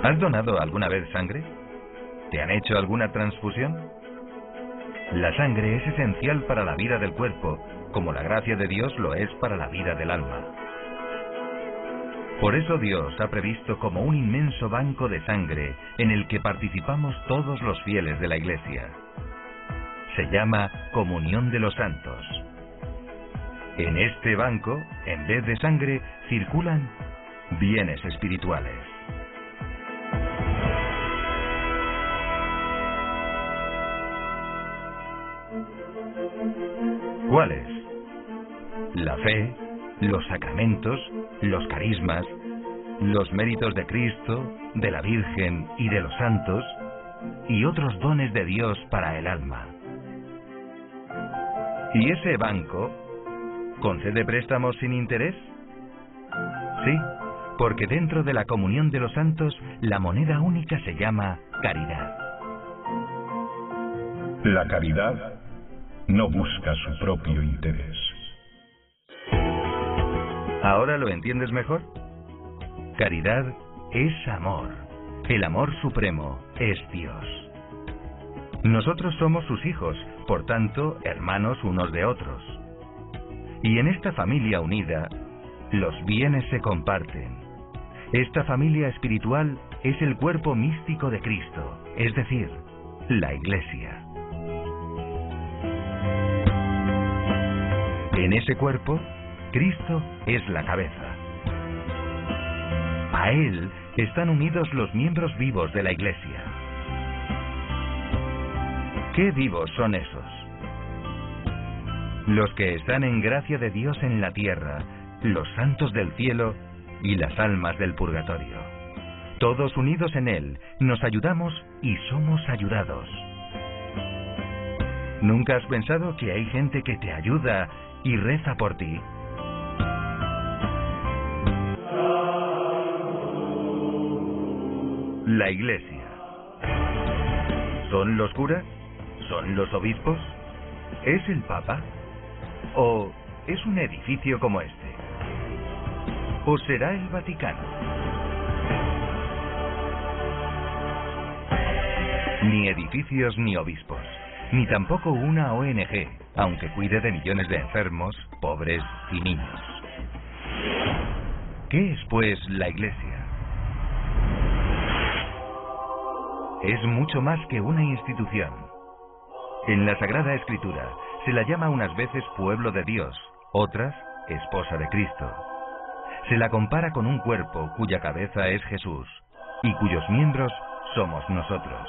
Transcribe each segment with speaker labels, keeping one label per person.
Speaker 1: ¿Has donado alguna vez sangre? ¿Te han hecho alguna transfusión? La sangre es esencial para la vida del cuerpo, como la gracia de Dios lo es para la vida del alma. Por eso Dios ha previsto como un inmenso banco de sangre en el que participamos todos los fieles de la Iglesia. Se llama Comunión de los Santos. En este banco, en vez de sangre, circulan bienes espirituales. ¿Cuáles? La fe, los sacramentos, los carismas, los méritos de Cristo, de la Virgen y de los santos, y otros dones de Dios para el alma. ¿Y ese banco concede préstamos sin interés? Sí, porque dentro de la comunión de los santos, la moneda única se llama caridad.
Speaker 2: La caridad no busca su propio interés.
Speaker 1: ¿Ahora lo entiendes mejor? Caridad es amor. El amor supremo es Dios. Nosotros somos sus hijos, por tanto, hermanos unos de otros. Y en esta familia unida, los bienes se comparten. Esta familia espiritual es el cuerpo místico de Cristo, es decir, la Iglesia. En ese cuerpo, Cristo es la cabeza. A Él están unidos los miembros vivos de la Iglesia. ¿Qué vivos son esos? Los que están en gracia de Dios en la tierra, los santos del cielo y las almas del purgatorio. Todos unidos en Él, nos ayudamos y somos ayudados. ¿Nunca has pensado que hay gente que te ayuda y reza por ti? La Iglesia. ¿Son los curas? ¿Son los obispos? ¿Es el Papa? ¿O es un edificio como este? ¿O será el Vaticano? Ni edificios ni obispos, ni tampoco una ONG, aunque cuide de millones de enfermos, pobres y niños. ¿Qué es, pues, la Iglesia? Es mucho más que una institución. En la Sagrada Escritura se la llama unas veces pueblo de Dios, otras esposa de Cristo. Se la compara con un cuerpo cuya cabeza es Jesús y cuyos miembros somos nosotros.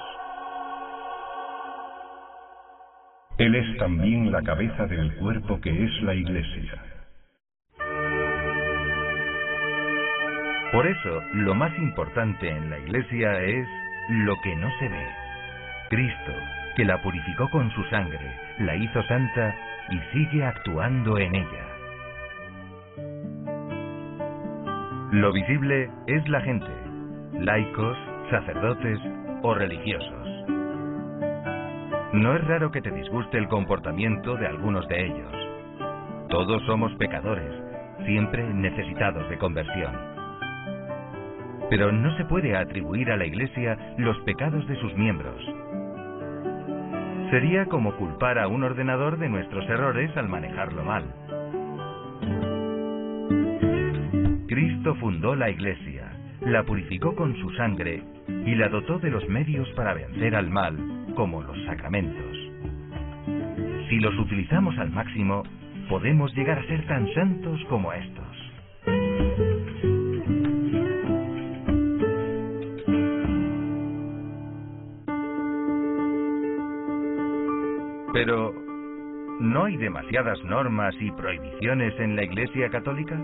Speaker 2: Él es también la cabeza del cuerpo que es la Iglesia.
Speaker 1: Por eso, lo más importante en la Iglesia es lo que no se ve. Cristo, que la purificó con su sangre, la hizo santa y sigue actuando en ella. Lo visible es la gente, laicos, sacerdotes o religiosos. No es raro que te disguste el comportamiento de algunos de ellos. Todos somos pecadores, siempre necesitados de conversión. Pero no se puede atribuir a la Iglesia los pecados de sus miembros. Sería como culpar a un ordenador de nuestros errores al manejarlo mal. Cristo fundó la Iglesia, la purificó con su sangre y la dotó de los medios para vencer al mal, como los sacramentos. Si los utilizamos al máximo, podemos llegar a ser tan santos como estos. Pero, ¿no hay demasiadas normas y prohibiciones en la Iglesia Católica?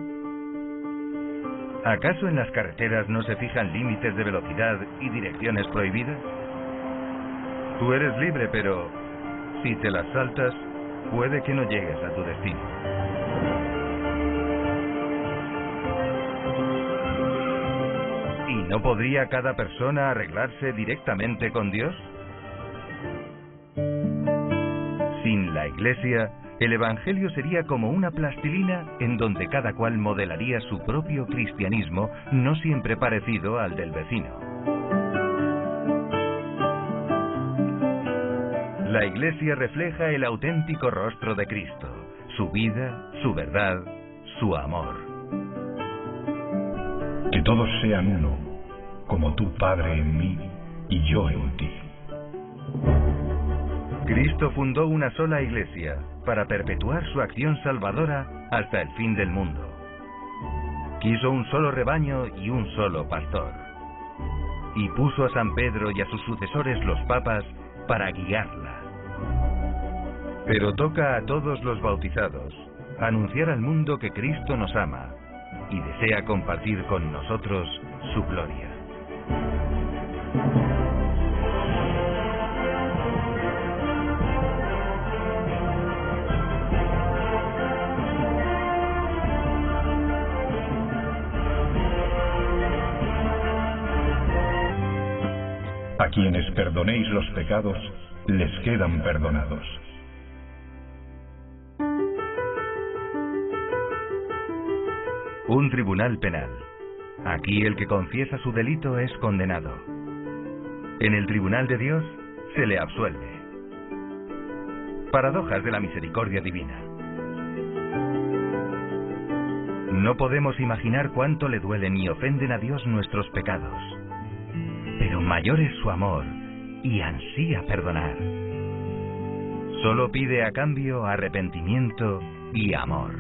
Speaker 1: ¿Acaso en las carreteras no se fijan límites de velocidad y direcciones prohibidas? Tú eres libre, pero si te las saltas, puede que no llegues a tu destino. ¿Y no podría cada persona arreglarse directamente con Dios? Sin la Iglesia, el Evangelio sería como una plastilina en donde cada cual modelaría su propio cristianismo, no siempre parecido al del vecino. La Iglesia refleja el auténtico rostro de Cristo, su vida, su verdad, su amor.
Speaker 2: Que todos sean uno, como tú, Padre, en mí y yo en ti.
Speaker 1: Cristo fundó una sola Iglesia para perpetuar su acción salvadora hasta el fin del mundo. Quiso un solo rebaño y un solo pastor. Y puso a San Pedro y a sus sucesores los papas para guiarla. Pero toca a todos los bautizados anunciar al mundo que Cristo nos ama y desea compartir con nosotros su gloria.
Speaker 2: A quienes perdonéis los pecados, les quedan perdonados.
Speaker 1: Un tribunal penal. Aquí el que confiesa su delito es condenado. En el tribunal de Dios se le absuelve. Paradojas de la misericordia divina. No podemos imaginar cuánto le duelen y ofenden a Dios nuestros pecados. Pero mayor es su amor y ansía perdonar. Solo pide a cambio arrepentimiento y amor.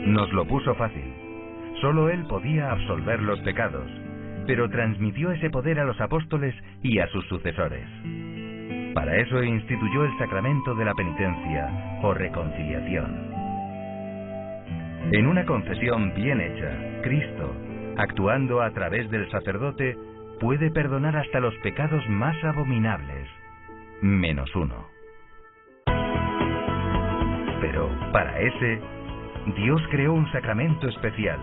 Speaker 1: Nos lo puso fácil. Solo Él podía absolver los pecados, pero transmitió ese poder a los apóstoles y a sus sucesores. Para eso instituyó el sacramento de la penitencia o reconciliación. En una confesión bien hecha, Cristo, actuando a través del sacerdote, puede perdonar hasta los pecados más abominables, menos uno. Pero para ese, Dios creó un sacramento especial,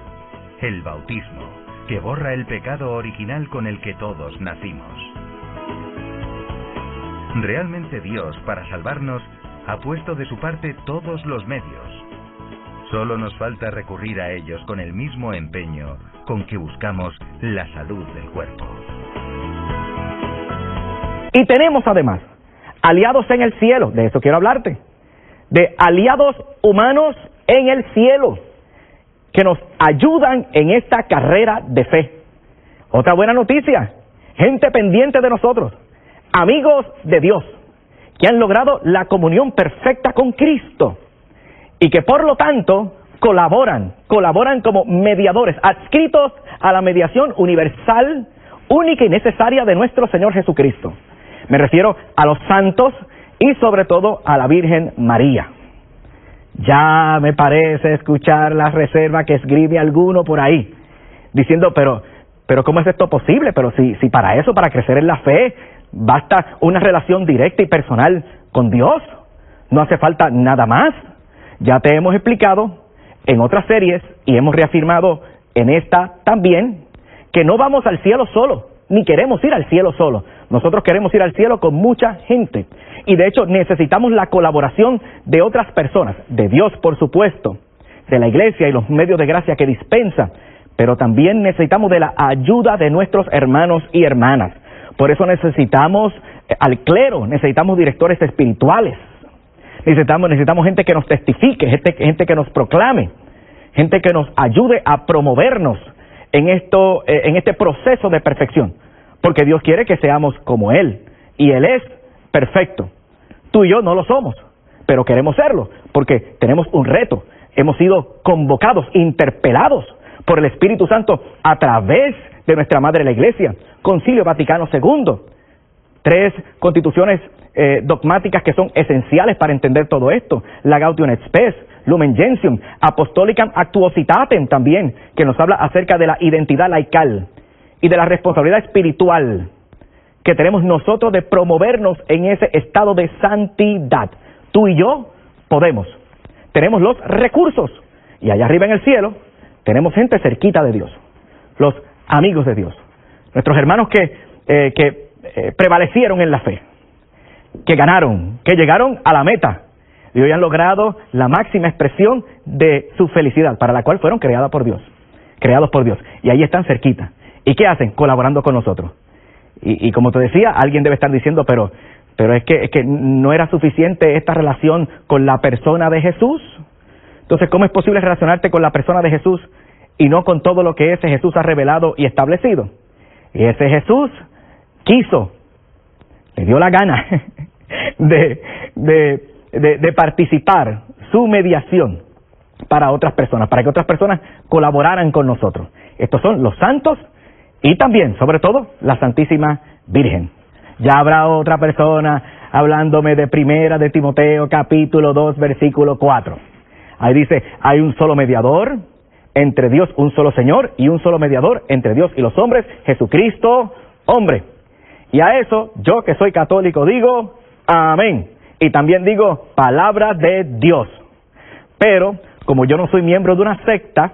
Speaker 1: el bautismo, que borra el pecado original con el que todos nacimos. Realmente Dios, para salvarnos, ha puesto de su parte todos los medios. Solo nos falta recurrir a ellos con el mismo empeño con que buscamos la salud del cuerpo.
Speaker 3: Y tenemos además aliados en el cielo, de eso quiero hablarte, de aliados humanos en el cielo, que nos ayudan en esta carrera de fe. Otra buena noticia, gente pendiente de nosotros, amigos de Dios, que han logrado la comunión perfecta con Cristo, y que por lo tanto colaboran como mediadores, adscritos a la mediación universal, única y necesaria de nuestro Señor Jesucristo. Me refiero a los santos y sobre todo a la Virgen María. Ya me parece escuchar la reserva que escribe alguno por ahí, diciendo, pero ¿cómo es esto posible? Pero si para eso, para crecer en la fe, basta una relación directa y personal con Dios, no hace falta nada más. Ya te hemos explicado en otras series y hemos reafirmado en esta también que no vamos al cielo solo, ni queremos ir al cielo solo. Nosotros queremos ir al cielo con mucha gente. Y de hecho necesitamos la colaboración de otras personas, de Dios por supuesto, de la Iglesia y los medios de gracia que dispensa, pero también necesitamos de la ayuda de nuestros hermanos y hermanas. Por eso necesitamos al clero, necesitamos directores espirituales, necesitamos gente que nos testifique, gente que nos proclame, gente que nos ayude a promovernos en este proceso de perfección, porque Dios quiere que seamos como Él, y Él es perfecto. Tú y yo no lo somos, pero queremos serlo, porque tenemos un reto. Hemos sido convocados, interpelados por el Espíritu Santo a través de nuestra Madre la Iglesia, Concilio Vaticano II, 3 constituciones dogmáticas que son esenciales para entender todo esto, la Gaudium et Spes, Lumen Gentium, Apostolicam Actuositatem también, que nos habla acerca de la identidad laical y de la responsabilidad espiritual que tenemos nosotros de promovernos en ese estado de santidad. Tú y yo podemos, tenemos los recursos, y allá arriba en el cielo tenemos gente cerquita de Dios, los amigos de Dios, nuestros hermanos que prevalecieron en la fe, que ganaron, que llegaron a la meta y hoy han logrado la máxima expresión de su felicidad, para la cual fueron creados por Dios, y ahí están cerquita. ¿Y qué hacen? Colaborando con nosotros. Y como te decía, alguien debe estar diciendo, pero pero es que no era suficiente esta relación con la persona de Jesús. Entonces, ¿cómo es posible relacionarte con la persona de Jesús y no con todo lo que ese Jesús ha revelado y establecido? Y ese Jesús quiso, le dio la gana de participar su mediación para otras personas, para que otras personas colaboraran con nosotros. Estos son los santos y también, sobre todo, la Santísima Virgen. Ya habrá otra persona hablándome de Primera de Timoteo, capítulo 2, versículo 4. Ahí dice, hay un solo mediador entre Dios, un solo Señor, y un solo mediador entre Dios y los hombres, Jesucristo, hombre. Y a eso, yo que soy católico digo, amén. Y también digo, palabra de Dios. Pero, como yo no soy miembro de una secta,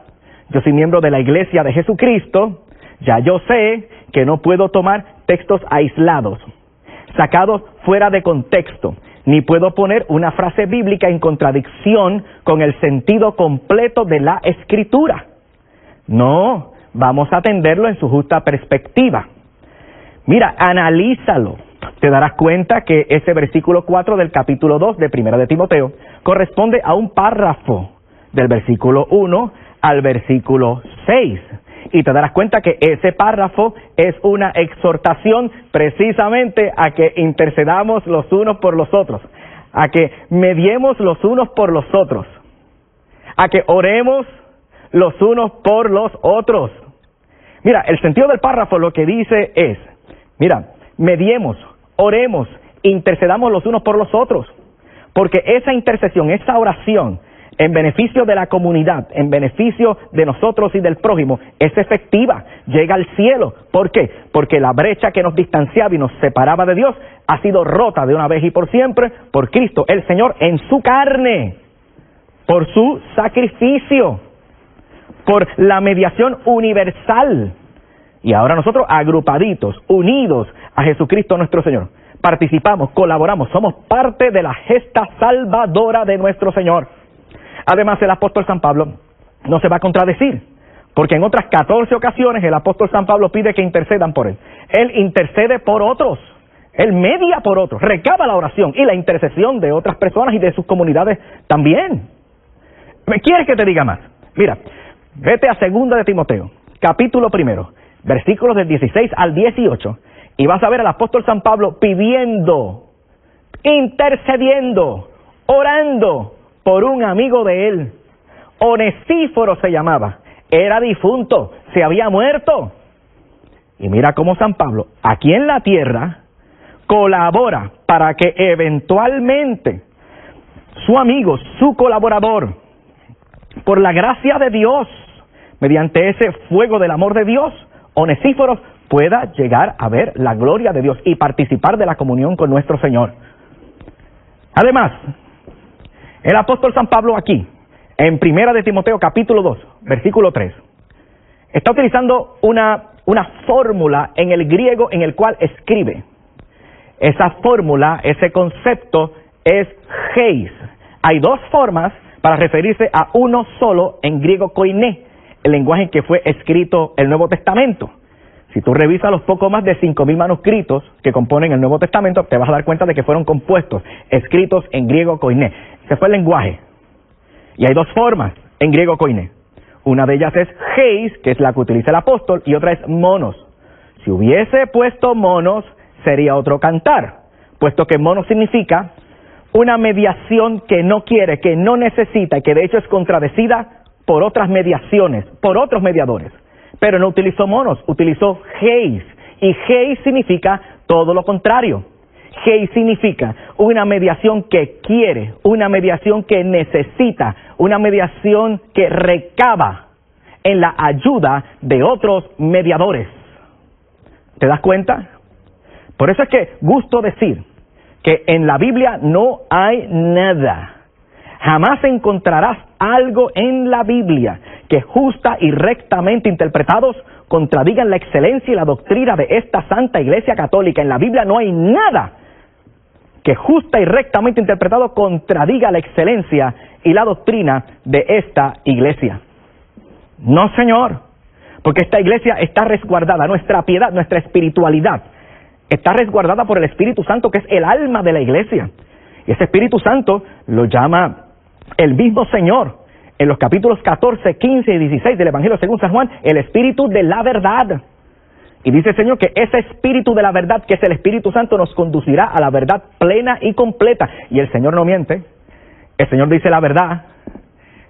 Speaker 3: yo soy miembro de la Iglesia de Jesucristo, ya yo sé que no puedo tomar textos aislados, sacados fuera de contexto, ni puedo poner una frase bíblica en contradicción con el sentido completo de la Escritura. No, vamos a atenderlo en su justa perspectiva. Mira, analízalo. Te darás cuenta que ese versículo 4 del capítulo 2 de Primera de Timoteo corresponde a un párrafo del versículo 1 al versículo 6. Y te darás cuenta que ese párrafo es una exhortación precisamente a que intercedamos los unos por los otros, a que mediemos los unos por los otros, a que oremos los unos por los otros. Mira, el sentido del párrafo lo que dice es, mira, mediemos, oremos, intercedamos los unos por los otros, porque esa intercesión, esa oración, en beneficio de la comunidad, en beneficio de nosotros y del prójimo, es efectiva, llega al cielo. ¿Por qué? Porque la brecha que nos distanciaba y nos separaba de Dios ha sido rota de una vez y por siempre por Cristo, el Señor, en su carne, por su sacrificio, por la mediación universal. Y ahora nosotros, agrupaditos, unidos a Jesucristo nuestro Señor, participamos, colaboramos, somos parte de la gesta salvadora de nuestro Señor. Además, el apóstol San Pablo no se va a contradecir, porque en otras 14 ocasiones el apóstol San Pablo pide que intercedan por él. Él intercede por otros, él media por otros, recaba la oración y la intercesión de otras personas y de sus comunidades también. ¿Quieres que te diga más? Mira, vete a 2 de Timoteo, capítulo 1, versículos del 16 al 18, y vas a ver al apóstol San Pablo pidiendo, intercediendo, orando por un amigo de él. Onesíforo se llamaba, era difunto, se había muerto. Y mira cómo San Pablo, aquí en la tierra, colabora para que eventualmente su amigo, su colaborador, por la gracia de Dios, mediante ese fuego del amor de Dios, Onesíforo pueda llegar a ver la gloria de Dios y participar de la comunión con nuestro Señor. Además, el apóstol San Pablo aquí, en 1 de Timoteo capítulo 2, versículo 3, está utilizando una fórmula en el griego en el cual escribe. Esa fórmula, ese concepto es geis. Hay dos formas para referirse a uno solo en griego koiné, el lenguaje en que fue escrito el Nuevo Testamento. Si tú revisas los poco más de 5,000 manuscritos que componen el Nuevo Testamento, te vas a dar cuenta de que fueron compuestos, escritos en griego koiné. Ese fue el lenguaje. Y hay dos formas en griego koiné. Una de ellas es geis, que es la que utiliza el apóstol, y otra es monos. Si hubiese puesto monos, sería otro cantar, puesto que monos significa una mediación que no quiere, que no necesita, y que de hecho es contradecida por otras mediaciones, por otros mediadores. Pero no utilizó monos, utilizó geis. Y geis significa todo lo contrario. Geis significa una mediación que quiere, una mediación que necesita, una mediación que recaba en la ayuda de otros mediadores. ¿Te das cuenta? Por eso es que gusto decir que en la Biblia no hay nada. Jamás encontrarás algo en la Biblia que justa y rectamente interpretados contradigan la excelencia y la doctrina de esta Santa Iglesia Católica. En la Biblia no hay nada que justa y rectamente interpretado contradiga la excelencia y la doctrina de esta Iglesia. No, señor, porque esta Iglesia está resguardada, nuestra piedad, nuestra espiritualidad está resguardada por el Espíritu Santo, que es el alma de la iglesia. Y ese Espíritu Santo lo llama el mismo Señor en los capítulos 14, 15 y 16 del Evangelio según San Juan, el Espíritu de la verdad. Y dice el Señor que ese Espíritu de la verdad, que es el Espíritu Santo, nos conducirá a la verdad plena y completa. Y el Señor no miente, el Señor dice la verdad,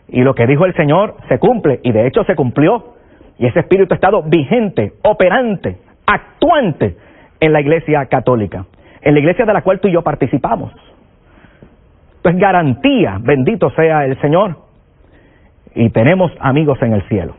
Speaker 3: y lo que dijo el Señor se cumple, y de hecho se cumplió. Y ese Espíritu ha estado vigente, operante, actuante en la Iglesia católica, en la iglesia de la cual tú y yo participamos. Esto es garantía, bendito sea el Señor, y tenemos amigos en el cielo.